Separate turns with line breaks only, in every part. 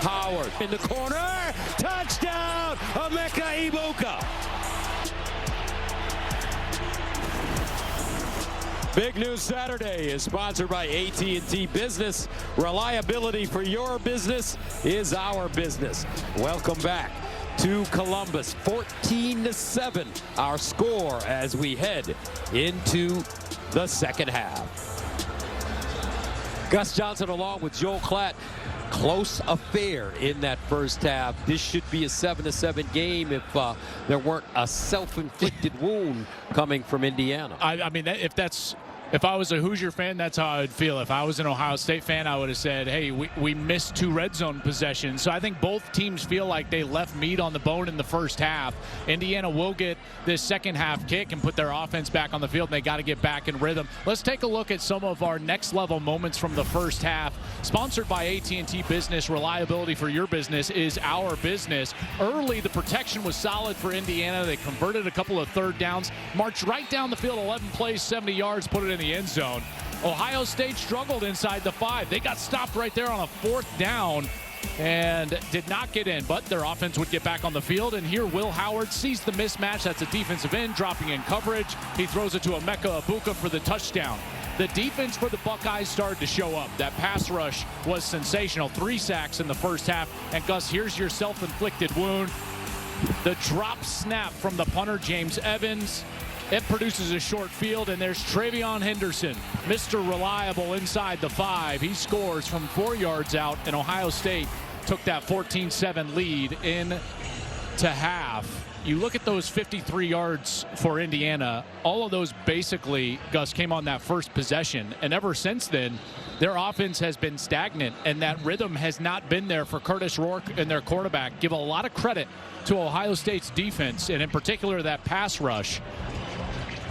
Howard in the corner. Touchdown, Emeka Ibuka. Big News Saturday is sponsored by AT&T Business. Reliability for your business is our business. Welcome back to Columbus. 14-7 our score as we head into the second half. Gus Johnson along with Joel Klatt. Close affair in that first half. This should be a 7-7 game if there weren't a self-inflicted wound coming from Indiana.
I mean, if I was a Hoosier fan, that's how I would feel. If I was an Ohio State fan, I would have said, hey, we missed 2 red zone possessions. So I think both teams feel like they left meat on the bone in the first half. Indiana will get this second half kick and put their offense back on the field, and they got to get back in rhythm. Let's take a look at some of our next level moments from the first half. Sponsored by AT&T Business. Reliability for your business is our business. Early, the protection was solid for Indiana. They converted a couple of third downs, marched right down the field, 11 plays, 70 yards, put it in the end zone. Ohio State struggled inside the 5. They got stopped right there on a 4th down and did not get in, but their offense would get back on the field. And here Will Howard sees the mismatch. That's a defensive end dropping in coverage. He throws it to Emeka Ibuka for the touchdown. The defense for the Buckeyes started to show up. That pass rush was sensational. 3 sacks in the first half. And Gus, here's your self-inflicted wound. The drop snap from the punter, James Evans. It produces a short field, and there's Travion Henderson, Mr. Reliable inside the 5. He scores from 4 yards out, and Ohio State took that 14-7 lead into half. You look at those 53 yards for Indiana, all of those basically, Gus, came on that first possession. And ever since then, their offense has been stagnant, and that rhythm has not been there for Curtis Rourke and their quarterback. Give a lot of credit to Ohio State's defense, and in particular that pass rush.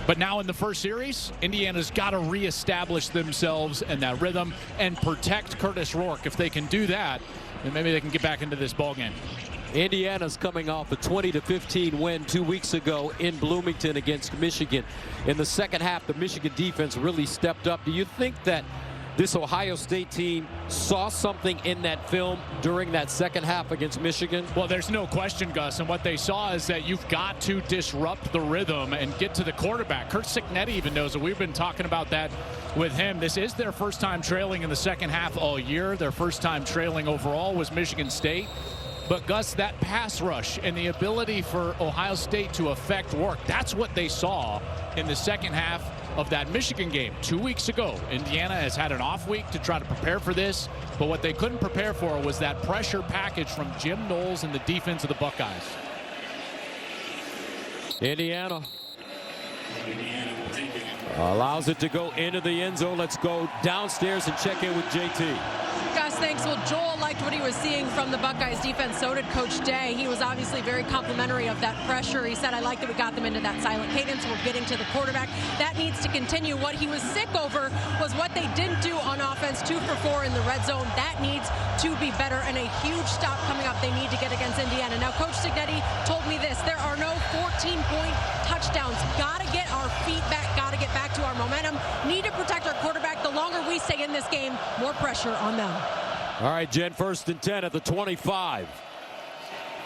But now in the first series, Indiana's got to reestablish themselves and that rhythm and protect Curtis Rourke. If they can do that, then maybe they can get back into this ballgame.
Indiana's coming off a 20-15 win 2 weeks ago in Bloomington against Michigan. In the second half, the Michigan defense really stepped up. Do you think that this Ohio State team saw something in that film during that second half against Michigan?
Well, there's no question, Gus, and what they saw is that you've got to disrupt the rhythm and get to the quarterback. Kurt Cignetti even knows it. We've been talking about that with him. This is their first time trailing in the second half all year. Their first time trailing overall was Michigan State. But, Gus, that pass rush and the ability for Ohio State to affect work, that's what they saw in the second half of that Michigan game 2 weeks ago. Indiana has had an off week to try to prepare for this, but what they couldn't prepare for was that pressure package from Jim Knowles and the defense of the Buckeyes.
Indiana allows it to go into the end zone. Let's go downstairs and check in with JT.
Gus, thanks. Well, Joel liked what he was seeing from the Buckeyes defense. So did Coach Day. He was obviously very complimentary of that pressure. He said, I like that we got them into that silent cadence. We're getting to the quarterback. That needs to continue. What he was sick over was what they didn't do on offense, 2 for 4 in the red zone. That needs to be better, and a huge stop coming up they need to get against Indiana. Now, Coach Cignetti told me this. There are no 14-point touchdowns. Got to get our feet back. Got to get back to our momentum. Need to protect our quarterback. The longer we stay in this game, more pressure on them.
All right, Jen, 1st and 10 at the 25.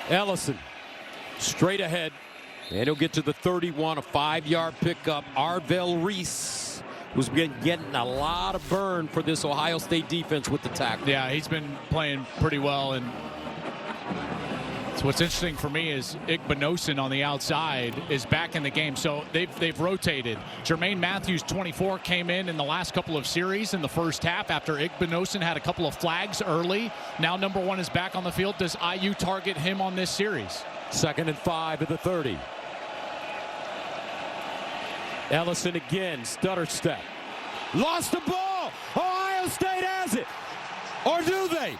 Ellison straight ahead, and he'll get to the 31, a 5-yard pickup. Arvell Reese, who's been getting a lot of burn for this Ohio State defense with the tackle.
Yeah, he's been playing pretty well, and so what's interesting for me is Igbinosun on the outside is back in the game. So they've rotated. Jermaine Matthews, 24, came in the last couple of series in the first half after Igbinosun had a couple of flags early. Now number 1 is back on the field. Does IU target him on this series?
2nd and 5 at the 30. Ellison again, stutter step. Lost the ball. Ohio State has it. Or do they?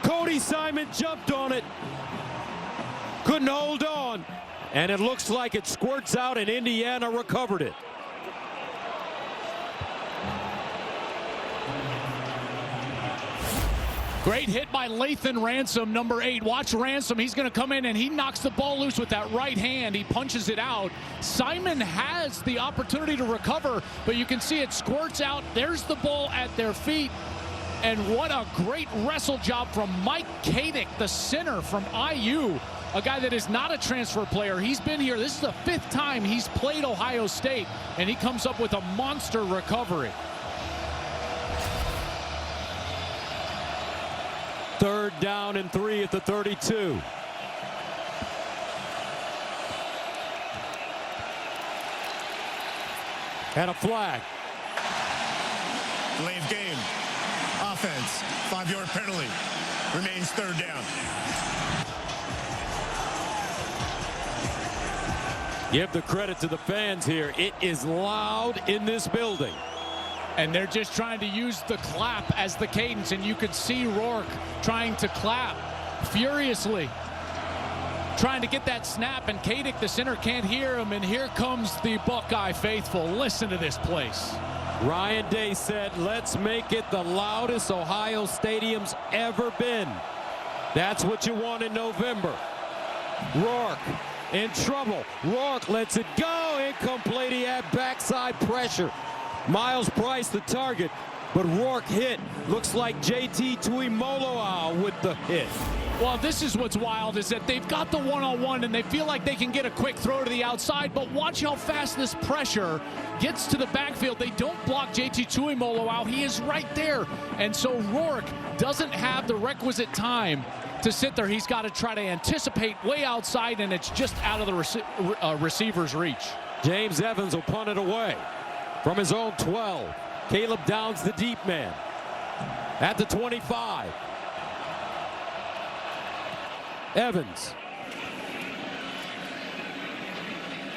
Cody Simon jumped on it. Couldn't hold on, and it looks like it squirts out, and Indiana recovered it.
Great hit by Lathan Ransom, number 8. Watch Ransom. He's going to come in, and he knocks the ball loose with that right hand. He punches it out. Simon has the opportunity to recover, but you can see it squirts out. There's the ball at their feet. And what a great wrestle job from Mike Kadick, the center from IU, a guy that is not a transfer player. He's been here. This is the 5th time he's played Ohio State, and he comes up with a monster recovery.
3rd down and 3 at the 32. And a flag.
Delay of game. Offense. 5-yard penalty. Remains 3rd down.
Give the credit to the fans here. It is loud in this building.
And they're just trying to use the clap as the cadence, and you could see Rourke trying to clap furiously, trying to get that snap, and Kadick, the center, can't hear him, and here comes the Buckeye faithful. Listen to this place.
Ryan Day said, let's make it the loudest Ohio Stadium's ever been. That's what you want in November. Rourke in trouble. Rourke lets it go. Incomplete. He had backside pressure. Miles Price the target, but Rourke hit. Looks like JT Tuimoloau with the hit.
Well, this is what's wild, is that they've got the one-on-one and they feel like they can get a quick throw to the outside, but watch how fast this pressure gets to the backfield. They don't block JT Tuimoloau. He is right there. And so Rourke doesn't have the requisite time to sit there. He's got to try to anticipate way outside, and it's just out of the receiver's reach.
James Evans will punt it away from his own 12. Caleb Downs, the deep man, at the 25. Evans.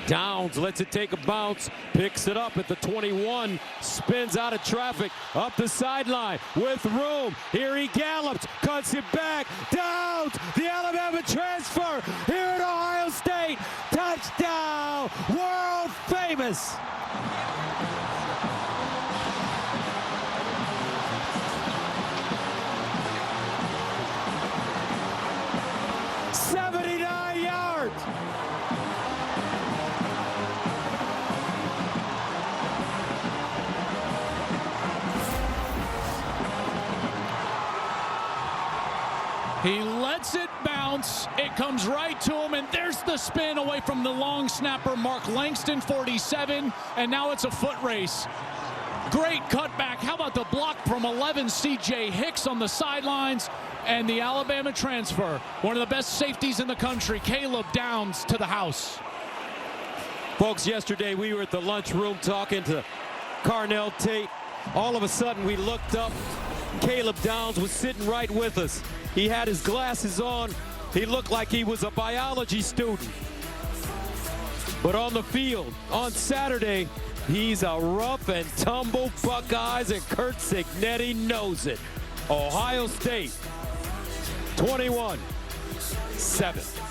Downs lets it take a bounce, picks it up at the 21, spins out of traffic, up the sideline with room. Here he gallops, cuts it back. Downs, the Alabama transfer here at Ohio State. Touchdown, world famous.
He lets it bounce. It comes right to him, and there's the spin away from the long snapper, Mark Langston, 47, and now it's a foot race. Great cutback. How about the block from 11, C.J. Hicks on the sidelines, and the Alabama transfer, one of the best safeties in the country, Caleb Downs, to the house.
Folks, yesterday we were at the lunchroom talking to Carnell Tate. All of a sudden we looked up. Caleb Downs was sitting right with us. He had his glasses on. He looked like he was a biology student. But on the field, on Saturday, he's a rough and tumble Buckeyes, and Kurt Cignetti knows it. Ohio State, 21-7.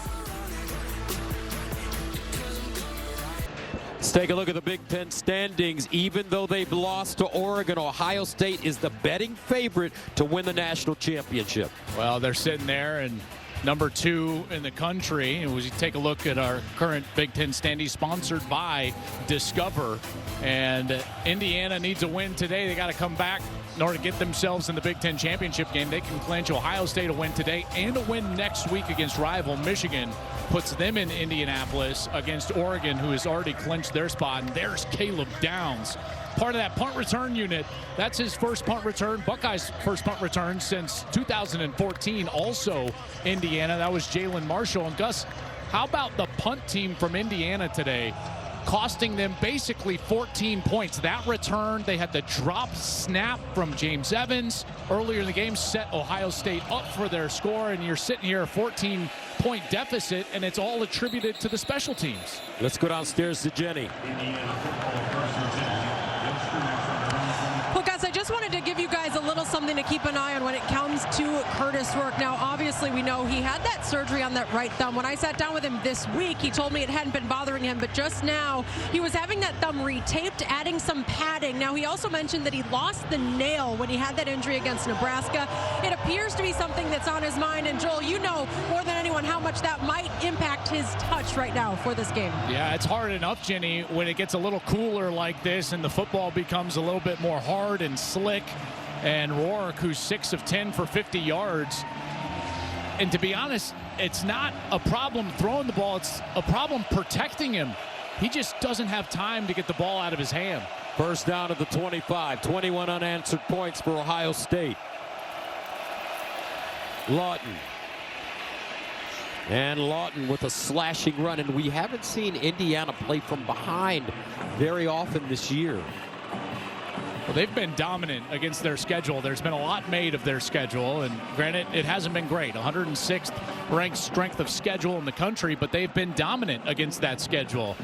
Let's take a look at the Big Ten standings. Even though they've lost to Oregon, Ohio State is the betting favorite to win the national championship.
Well, they're sitting there, and number 2 in the country. And we take a look at our current Big Ten standings, sponsored by Discover. And Indiana needs a win today. They got to come back in order to get themselves in the Big Ten championship game. They can clinch Ohio State a win today and a win next week against rival Michigan. Puts them in Indianapolis against Oregon, who has already clinched their spot. And there's Caleb Downs, part of that punt return unit. That's his first punt return, Buckeyes' first punt return since 2014. Also Indiana, that was Jalen Marshall. And Gus, how about the punt team from Indiana today, costing them basically 14 points. That return, they had the drop snap from James Evans earlier in the game, set Ohio State up for their score, and you're sitting here a 14-point deficit, and it's all attributed to the special teams.
Let's go downstairs to Jenny.
Well, guys, I just wanted to give you guys a little something to keep an eye on when it comes to Curtis Rourke. Now, obviously, we know he had that surgery on that right thumb. When I sat down with him this week, he told me it hadn't been bothering him, but just now he was having that thumb retaped, adding some padding. Now, he also mentioned that he lost the nail when he had that injury against Nebraska. It appears to be something that's on his mind, and Joel, you know more than anyone how much that might impact his touch right now for this game.
Yeah, it's hard enough, Jenny, when it gets a little cooler like this and the football becomes a little bit more hard and slick. and Rourke, who's 6 of 10 for 50 yards. And to be honest, it's not a problem throwing the ball. It's a problem protecting him. He just doesn't have time to get the ball out of his hand.
First down at the 25. 21 unanswered points for Ohio State. Lawton. And Lawton with a slashing run. And we haven't seen Indiana play from behind very often this year.
Well, they've been dominant against their schedule. There's been a lot made of their schedule, and granted, it hasn't been great. 106th ranked strength of schedule in the country, but they've been dominant against that schedule.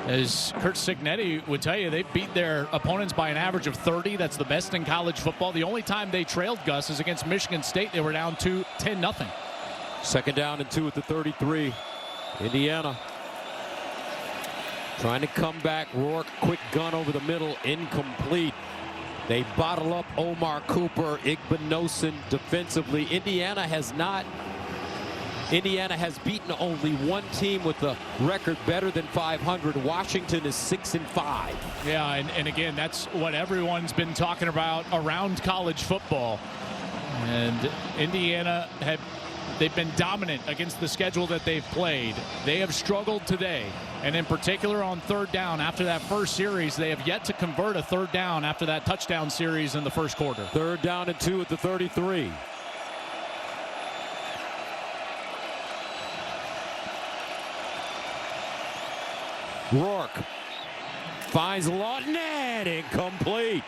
As Curt Cignetti would tell you, they beat their opponents by an average of 30. That's the best in college football. The only time they trailed, Gus, is against Michigan State. They were down 10-0.
Second down and 2 at the 33. Indiana trying to come back. Rourke, quick gun over the middle, incomplete. They bottle up Omar Cooper, Igbinosun defensively. Indiana has beaten only one team with a record better than 500. Washington is 6-5.
Yeah, and again, that's what everyone's been talking about around college football. And Indiana they've been dominant against the schedule that they've played. They have struggled today, and in particular on third down. After that first series, they have yet to convert a third down after that touchdown series in the first quarter.
Third down and 2 at the 33. Rourke finds Lawton, and incomplete.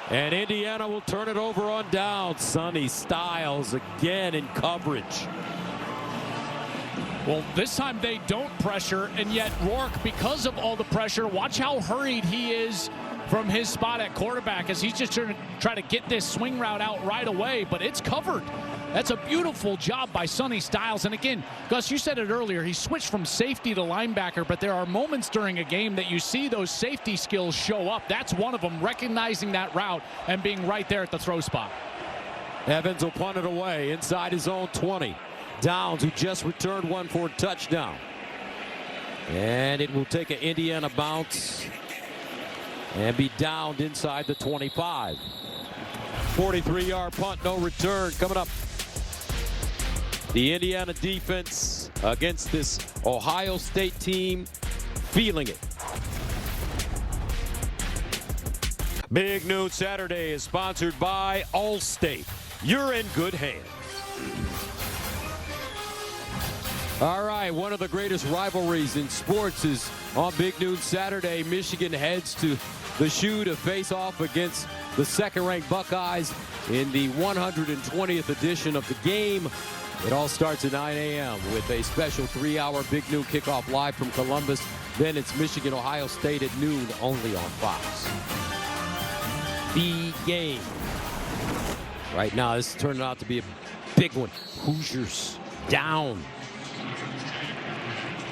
And Indiana will turn it over on down. Sonny Styles again in coverage.
Well, this time they don't pressure, and yet Rourke, because of all the pressure, watch how hurried he is from his spot at quarterback as he's just trying to get this swing route out right away, but it's covered. That's a beautiful job by Sonny Styles. And again, Gus, you said it earlier, he switched from safety to linebacker, but there are moments during a game that you see those safety skills show up. That's one of them, recognizing that route and being right there at the throw spot.
Evans will punt it away inside his own 20. Downs, who just returned one for a touchdown. And it will take an Indiana bounce and be downed inside the 25. 43-yard punt, no return. Coming up, the Indiana defense against this Ohio State team, feeling it. Big Noon Saturday is sponsored by Allstate. You're in good hands. All right, one of the greatest rivalries in sports is on Big Noon Saturday. Michigan heads to the Shoe to face off against the second-ranked Buckeyes in the 120th edition of the game. It all starts at 9 a.m. with a special 3-hour Big Noon kickoff live from Columbus. Then it's Michigan, Ohio State at noon, only on Fox. The game. Right now, this is turning out to be a big one. Hoosiers down.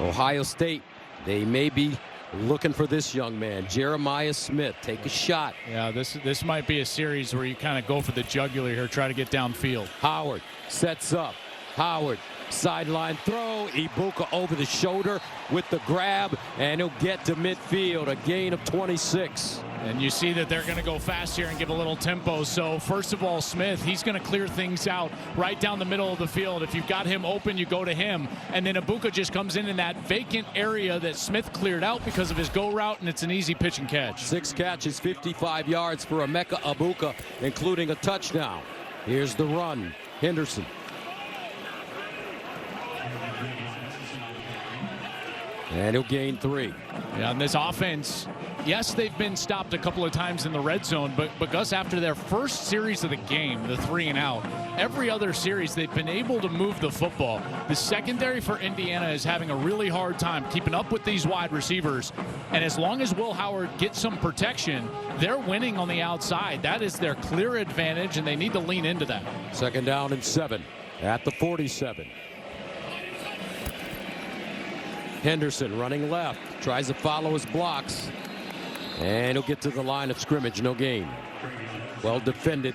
Ohio State, they may be looking for this young man, Jeremiah Smith. Take a shot.
Yeah, this might be a series where you kind of go for the jugular here, try to get downfield.
Howard sets up. Howard, sideline throw. Ibuka over the shoulder with the grab, and he'll get to midfield. A gain of 26.
And you see that they're going to go fast here and give a little tempo. So first of all, Smith, he's going to clear things out right down the middle of the field. If you've got him open, you go to him. And then Ibuka just comes in that vacant area that Smith cleared out because of his go route, and it's an easy pitch and catch.
6 catches, 55 yards for Emeka Ibuka, including a touchdown. Here's the run. Henderson. And he'll gain 3.
Yeah, and this offense, yes, they've been stopped a couple of times in the red zone, but Gus, after their first series of the game, the 3-and-out, every other series they've been able to move the football. The secondary for Indiana is having a really hard time keeping up with these wide receivers, and as long as Will Howard gets some protection, they're winning on the outside. That is their clear advantage, and they need to lean into that.
Second down and 7 at the 47. Henderson running left, tries to follow his blocks, and he'll get to the line of scrimmage. No gain. Well defended.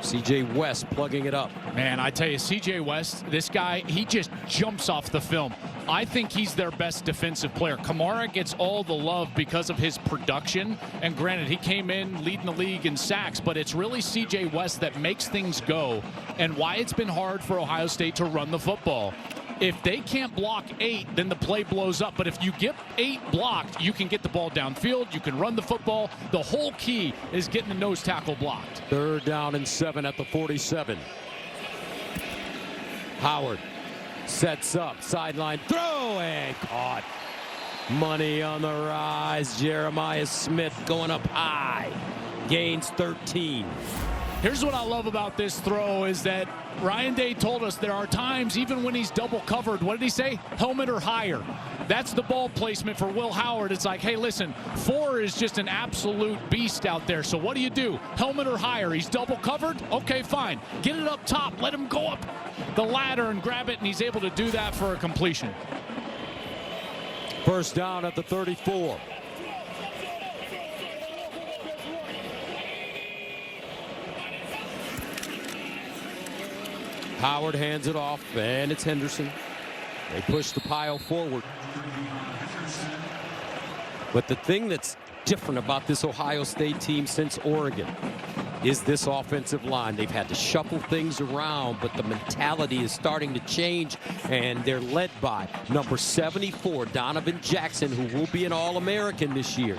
C.J. West plugging it up.
Man, I tell you, C.J. West, this guy, he just jumps off the film. I think he's their best defensive player. Kamara gets all the love because of his production. And granted, he came in leading the league in sacks, but it's really C.J. West that makes things go and why it's been hard for Ohio State to run the football. If they can't block 8, then the play blows up. But if you get 8 blocked, you can get the ball downfield. You can run the football. The whole key is getting the nose tackle blocked.
3rd down and 7 at the 47. Howard sets up, sideline throw, and caught. Money on the rise. Jeremiah Smith going up high. Gains 13.
Here's what I love about this throw is that Ryan Day told us there are times, even when he's double covered, what did he say? Helmet or higher. That's the ball placement for Will Howard. It's like, hey, listen, 4 is just an absolute beast out there. So what do? Helmet or higher. He's double covered? Okay, fine. Get it up top. Let him go up the ladder and grab it, and he's able to do that for a completion.
1st down at the 34. Howard hands it off, and it's Henderson. They push the pile forward. But the thing that's different about this Ohio State team since Oregon is this offensive line. They've had to shuffle things around, but the mentality is starting to change, and they're led by number 74, Donovan Jackson, who will be an All-American this year.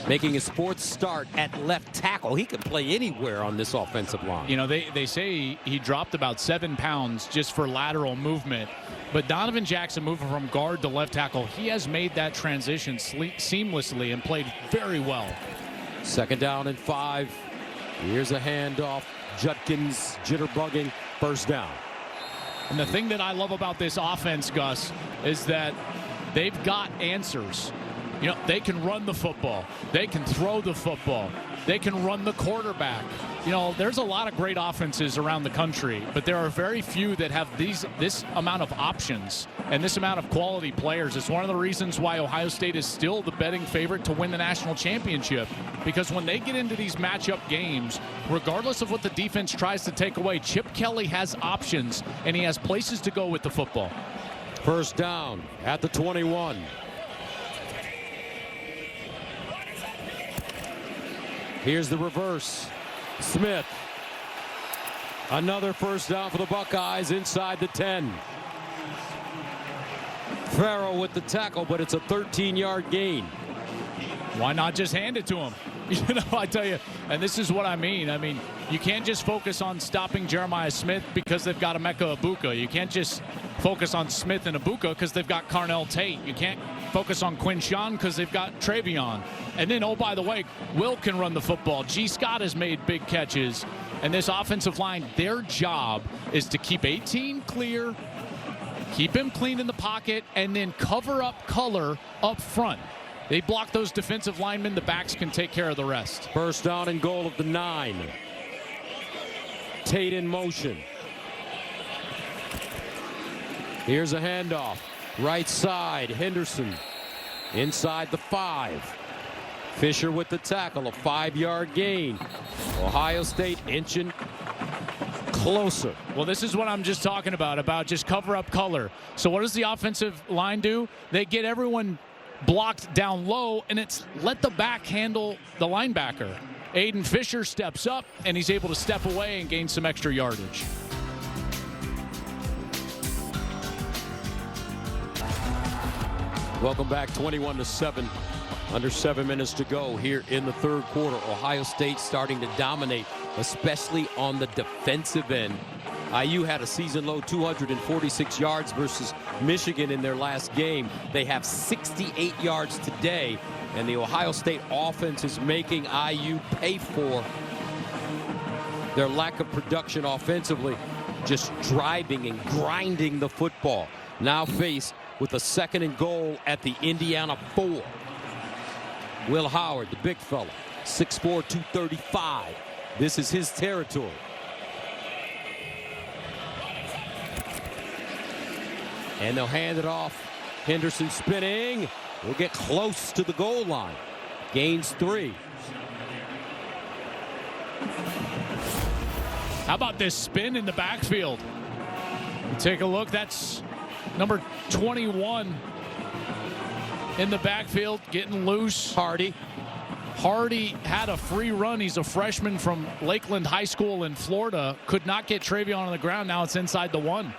Making his 4th start at left tackle. He can play anywhere on this offensive line.
You know, they say he dropped about 7 pounds just for lateral movement. But Donovan Jackson moving from guard to left tackle, he has made that transition seamlessly and played very well.
2nd down and 5. Here's a handoff. Judkins jitterbugging. 1st down.
And the thing that I love about this offense, Gus, is that they've got answers. You know, they can run the football. They can throw the football. They can run the quarterback. You know, there's a lot of great offenses around the country, but there are very few that have this amount of options and this amount of quality players. It's one of the reasons why Ohio State is still the betting favorite to win the national championship, because when they get into these matchup games, regardless of what the defense tries to take away, Chip Kelly has options, and he has places to go with the football.
1st down at the 21. Here's the reverse. Smith. Another 1st down for the Buckeyes inside the 10. Farrell with the tackle, but it's a 13-yard gain.
Why not just hand it to him? You know, I tell you, and this is what I mean. I mean, you can't just focus on stopping Jeremiah Smith because they've got Emeka Egbuka. You can't just focus on Smith and Egbuka because they've got Carnell Tate. You can't focus on Quinshon because they've got Travion. And then, oh, by the way, Will can run the football. G. Scott has made big catches. And this offensive line, their job is to keep 18 clear, keep him clean in the pocket, and then cover up color up front. They block those defensive linemen. The backs can take care of the rest.
1st down and goal of the 9. Tate in motion. Here's a handoff. Right side, Henderson. Inside the 5. Fisher with the tackle, a 5-yard gain. Ohio State inching closer.
Well, this is what I'm just talking about just cover up color. So what does the offensive line do? They get everyone blocked down low, and it's let the back handle the linebacker. Aiden Fisher steps up, and he's able to step away and gain some extra yardage.
Welcome back. 21-7. Under 7 minutes to go here in the 3rd quarter. Ohio State starting to dominate, especially on the defensive end. IU had a season-low 246 yards versus Michigan in their last game. They have 68 yards today, and the Ohio State offense is making IU pay for their lack of production offensively, just driving and grinding the football. Now faced with a 2nd and goal at the Indiana 4. Will Howard, the big fella, 6'4", 235. This is his territory. And they'll hand it off. Henderson spinning. Will get close to the goal line. Gains 3.
How about this spin in the backfield? Take a look. That's number 21 in the backfield, getting loose.
Hardy
had a free run. He's a freshman from Lakeland High School in Florida. Could not get Travion on the ground. Now it's inside the 1.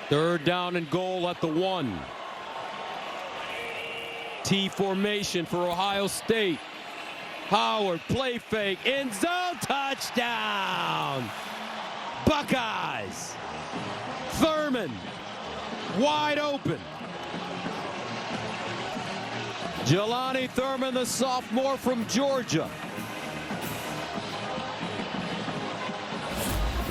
3rd down and goal at the 1. T formation for Ohio State. Howard, play fake, end zone, touchdown! Buckeyes! Thurman, wide open. Jelani Thurman, the sophomore from Georgia.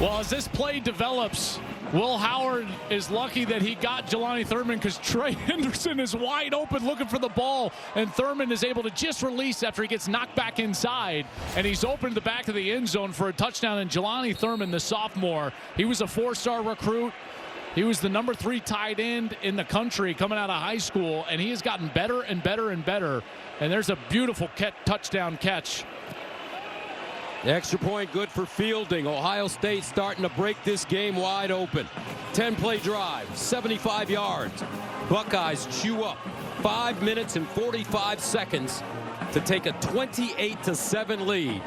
Well, as this play develops, Will Howard is lucky that he got Jelani Thurman because Trey Henderson is wide open looking for the ball, and Thurman is able to just release after he gets knocked back inside, and he's opened the back of the end zone for a touchdown. And Jelani Thurman, the sophomore, he was a 4-star recruit. He was the number 3 tight end in the country coming out of high school, and he has gotten better and better and better. And there's a beautiful touchdown catch.
The extra point good for fielding. Ohio State starting to break this game wide open. 10-play drive, 75 yards. Buckeyes chew up 5 minutes and 45 seconds to take a 28-7 lead.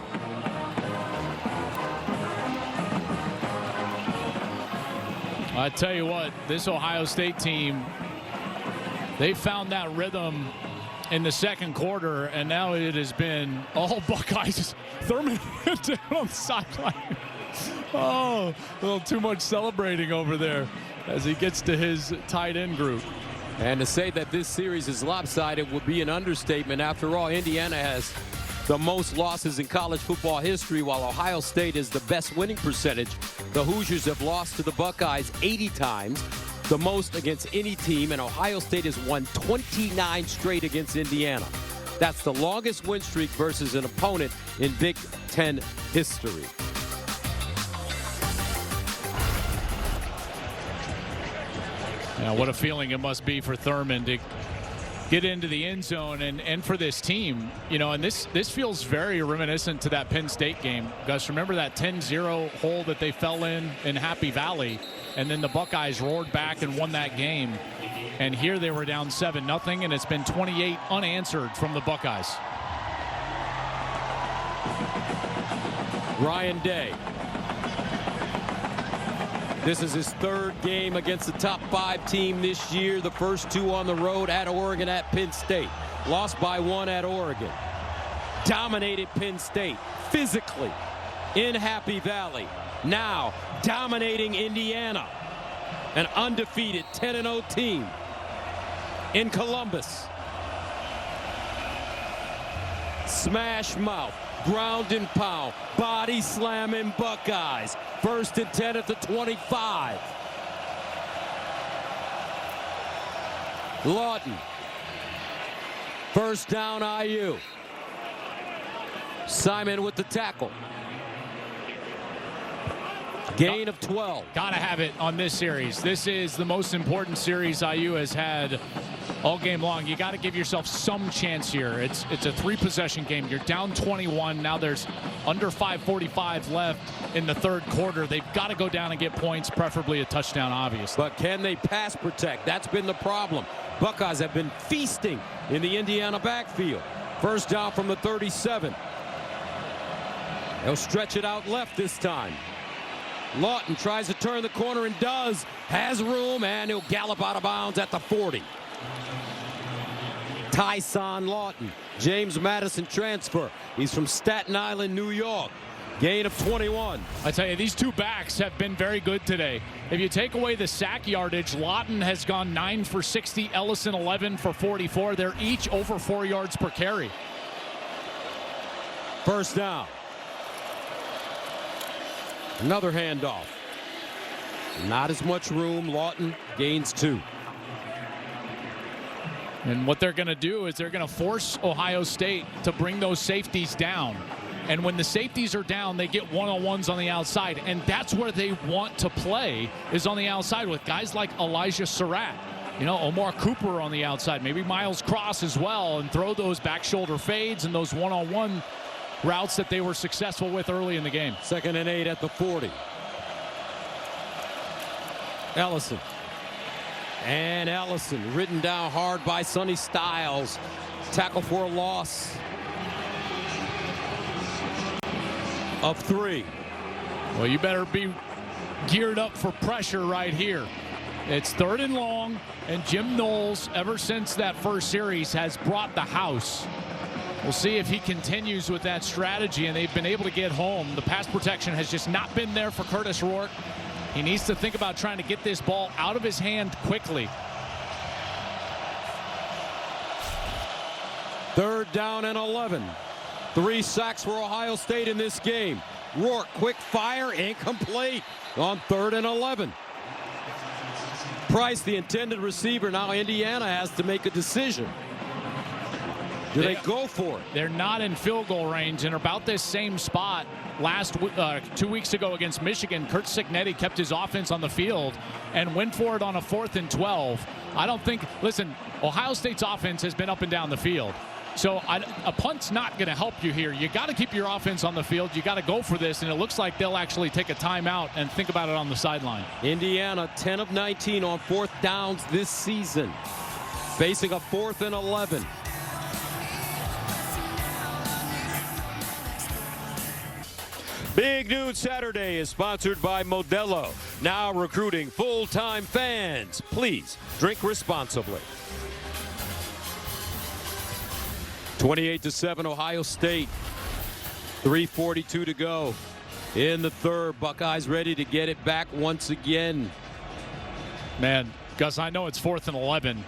I tell you what, this Ohio State team, they found that rhythm in the second quarter, and now it has been all Buckeyes. Thurman down on the sideline. Oh, a little too much celebrating over there as he gets to his tight end group.
And to say that this series is lopsided would be an understatement. After all, Indiana has the most losses in college football history, while Ohio State is the best winning percentage. The Hoosiers have lost to the Buckeyes 80 times, the most against any team, and Ohio State has won 29 straight against Indiana. That's the longest win streak versus an opponent in Big Ten history.
Now, what a feeling it must be for Thurman to get into the end zone, and for this team, you know, and this feels very reminiscent to that Penn State game. Gus, remember that 10-0 hole that they fell in Happy Valley, and then the Buckeyes roared back and won that game. And here they were down 7-0, and it's been 28 unanswered from the Buckeyes.
Ryan Day. This is his 3rd game against the top 5 team this year. The first 2 on the road, at Oregon, at Penn State. Lost by 1 at Oregon. Dominated Penn State physically in Happy Valley. Now dominating Indiana, an undefeated 10-0 team in Columbus. Smash mouth, ground and pound, body slamming Buckeyes. 1st and 10 at the 25. Lawton. 1st down IU. Simon with the tackle. Gain of 12.
Gotta have it on this series. This is the most important series IU has had all game long. You got to give yourself some chance here. It's a 3-possession game. You're down 21. Now there's under 5:45 left in the 3rd quarter. They've got to go down and get points, preferably a touchdown, obviously.
But can they pass protect? That's been the problem. Buckeyes have been feasting in the Indiana backfield. 1st down from the 37. They'll stretch it out left this time. Lawton tries to turn the corner and does. Has room, and he'll gallop out of bounds at the 40. Tyson Lawton, James Madison transfer. He's from Staten Island, New York. Gain of 21.
I tell you, these 2 backs have been very good today. If you take away the sack yardage, Lawton has gone 9 for 60, Ellison 11 for 44. They're each over 4 yards per carry.
1st down. Another handoff. Not as much room. Lawton gains 2.
And what they're going to do is they're going to force Ohio State to bring those safeties down. And when the safeties are down, they get one-on-ones on the outside. And that's where they want to play, is on the outside with guys like Elijah Surratt. You know, Omar Cooper on the outside, maybe Miles Cross as well, and throw those back shoulder fades and those one-on-one routes that they were successful with early in the game.
2nd and 8 at the 40. Ellison. And Allison ridden down hard by Sonny Styles. Tackle for a loss of 3.
Well, you better be geared up for pressure right here. It's 3rd and long, and Jim Knowles, ever since that first series, has brought the house. We'll see if he continues with that strategy, and they've been able to get home. The pass protection has just not been there for Curtis Rourke. He needs to think about trying to get this ball out of his hand quickly.
3rd down and 11. 3 sacks for Ohio State in this game. Rourke, quick fire, incomplete on 3rd and 11. Price, the intended receiver. Now Indiana has to make a decision. Do they go for it?
They're not in field goal range and about this same spot. 2 weeks ago against Michigan, Curt Cignetti kept his offense on the field and went for it on a 4th and 12. I don't think, listen, Ohio State's offense has been up and down the field. So a punt's not going to help you here. You got to keep your offense on the field. You got to go for this, and it looks like they'll actually take a timeout and think about it on the sideline.
Indiana 10 of 19 on 4th downs this season, facing a 4th and 11. Big Noon Saturday is sponsored by Modelo. Now recruiting full-time fans. Please drink responsibly. 28-7 Ohio State. 3:42 to go in the 3rd. Buckeyes ready to get it back once again.
Man, Gus, I know it's 4th and 11.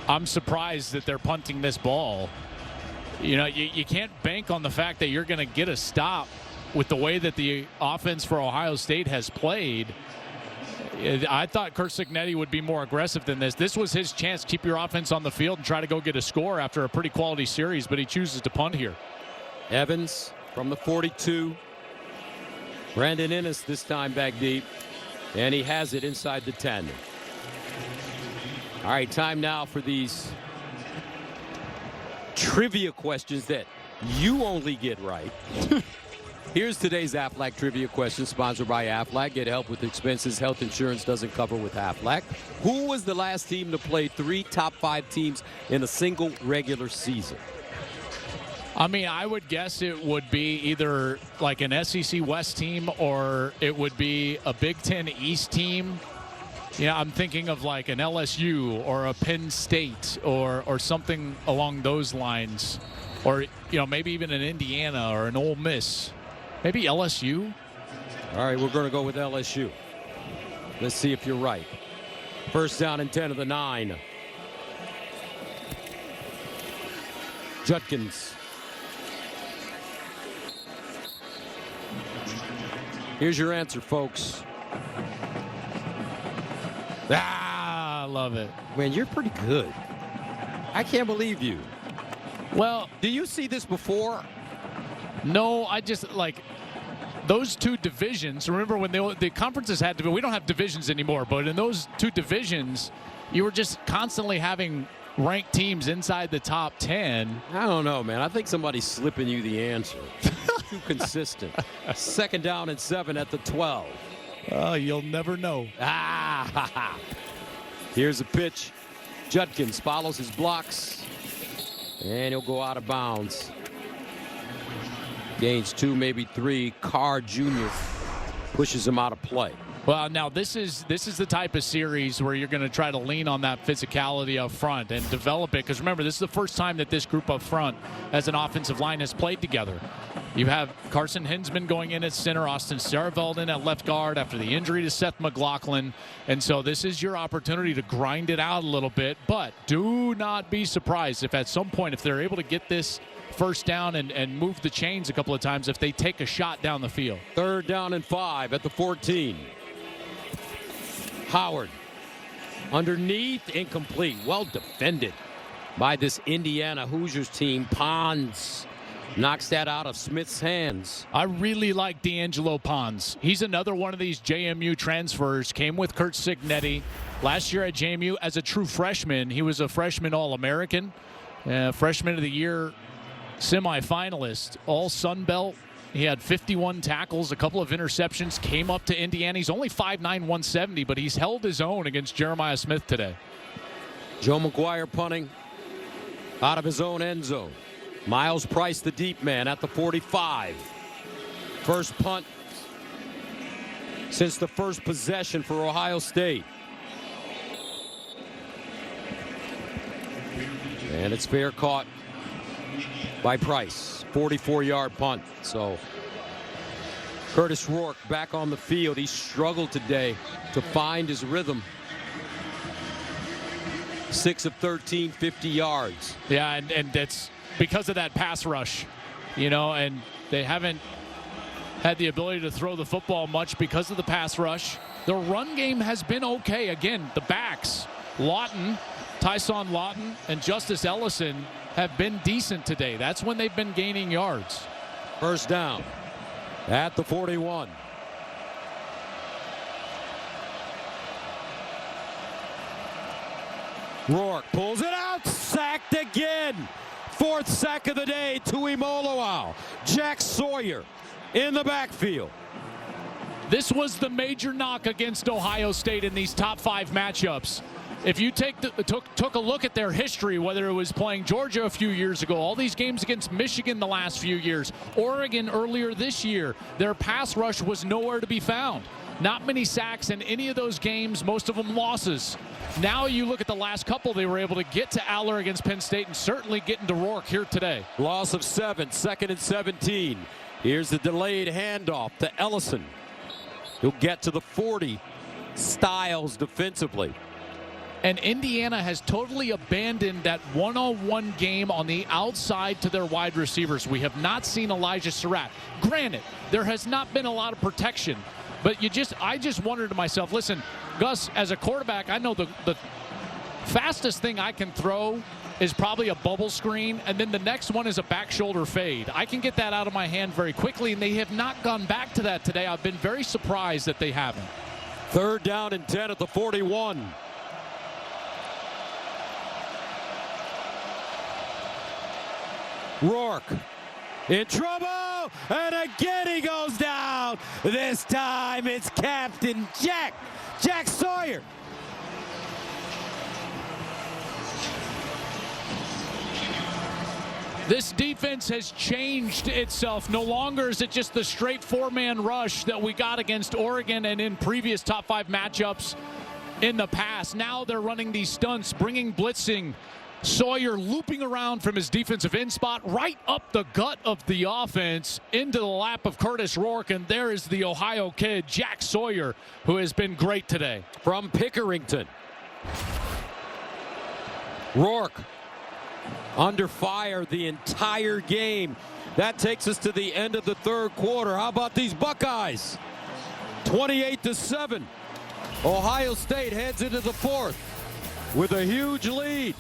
I'm surprised that they're punting this ball. You know, you can't bank on the fact that you're going to get a stop with the way that the offense for Ohio State has played. I thought Curt Cignetti would be more aggressive than this. This was his chance to keep your offense on the field and try to go get a score after a pretty quality series, but he chooses to punt here.
Evans from the 42. Brandon Ennis this time back deep, and he has it inside the 10. All right, time now for these trivia questions that you only get right. Here's today's Aflac trivia question, sponsored by Aflac. Get help with expenses health insurance doesn't cover with Aflac. Who was the last team to play 3 top 5 teams in a single regular season?
I mean, I would guess it would be either like an SEC West team or it would be a Big Ten East team. Yeah, I'm thinking of like an LSU or a Penn State or something along those lines. Or, you know, maybe even an Indiana or an Ole Miss. Maybe LSU?
All right, we're going to go with LSU. Let's see if you're right. 1st down and 10 of the 9. Judkins. Here's your answer, folks.
Ah, I love it.
Man, you're pretty good. I can't believe you.
Well,
do you see this before?
No, I just like those 2 divisions. Remember when the conferences had to be, we don't have divisions anymore, but in those 2 divisions, you were just constantly having ranked teams inside the top 10.
I don't know, man. I think somebody's slipping you the answer. Too consistent. 2nd down and 7 at the 12.
Oh, you'll never know.
Ah, here's a pitch. Judkins follows his blocks, and he'll go out of bounds. Gains 2, maybe 3. Carr Jr. pushes him out of play.
Well, now this is the type of series where you're going to try to lean on that physicality up front and develop it. Because remember, this is the first time that this group up front as an offensive line has played together. You have Carson Hinsman going in at center, Austin Starveld in at left guard after the injury to Seth McLaughlin. And so this is your opportunity to grind it out a little bit. But do not be surprised if at some point, if they're able to get this first down and move the chains a couple of times, if they take a shot down the field.
3rd down and 5 at the 14. Howard underneath, incomplete. Well defended by this Indiana Hoosiers team. Pons knocks that out of Smith's hands.
I really like D'Angelo Pons. He's another one of these JMU transfers. Came with Curt Cignetti last year at JMU as a true freshman. He was a freshman All-American, freshman of the year semifinalist, all Sun Belt He had 51 tackles, a couple of interceptions, came up to Indiana. He's only 5'9", 170, but he's held his own against Jeremiah Smith today.
Joe McGuire punting out of his own end zone. Miles Price, the deep man, at the 45. First punt since the first possession for Ohio State. And it's fair caught by Price. 44-yard punt. So Curtis Rourke back on the field. He struggled today to find his rhythm. 6 of 13, 50 yards.
Yeah, and that's because of that pass rush, you know, and they haven't had the ability to throw the football much because of the pass rush. The run game has been okay. Again, the backs, Tyson Lawton, and Justice Ellison have been decent today. That's when they've been gaining yards.
First down at the 41. Rourke pulls it out, sacked again. Fourth sack of the day to Imoloau. Jack Sawyer in the backfield.
This was the major knock against Ohio State in these top 5 matchups. If you took a look at their history, whether it was playing Georgia a few years ago, all these games against Michigan the last few years, Oregon earlier this year, their pass rush was nowhere to be found. Not many sacks in any of those games, most of them losses. Now you look at the last couple, they were able to get to Aller against Penn State and certainly get into Rourke here today.
Loss of 7, 2nd and 17. Here's the delayed handoff to Ellison. He'll get to the 40. Styles defensively.
And Indiana has totally abandoned that one-on-one game on the outside to their wide receivers. We have not seen Elijah Surratt. Granted, there has not been a lot of protection, but I just wondered to myself, listen, Gus, as a quarterback, I know the fastest thing I can throw is probably a bubble screen, and then the next one is a back shoulder fade. I can get that out of my hand very quickly, and they have not gone back to that today. I've been very surprised that they haven't.
3rd down and 10 at the 41. Rourke in trouble, and again he goes down. This time it's Captain Jack Sawyer.
This defense has changed itself. No longer is it just the straight 4-man rush that we got against Oregon and in previous top 5 matchups in the past. Now they're running these stunts, bringing blitzing. Sawyer looping around from his defensive end spot right up the gut of the offense into the lap of Curtis Rourke, and there is the Ohio kid, Jack Sawyer, who has been great today.
From Pickerington. Rourke under fire the entire game. That takes us to the end of the 3rd quarter. How about these Buckeyes? 28-7. Ohio State heads into the 4th with a huge lead.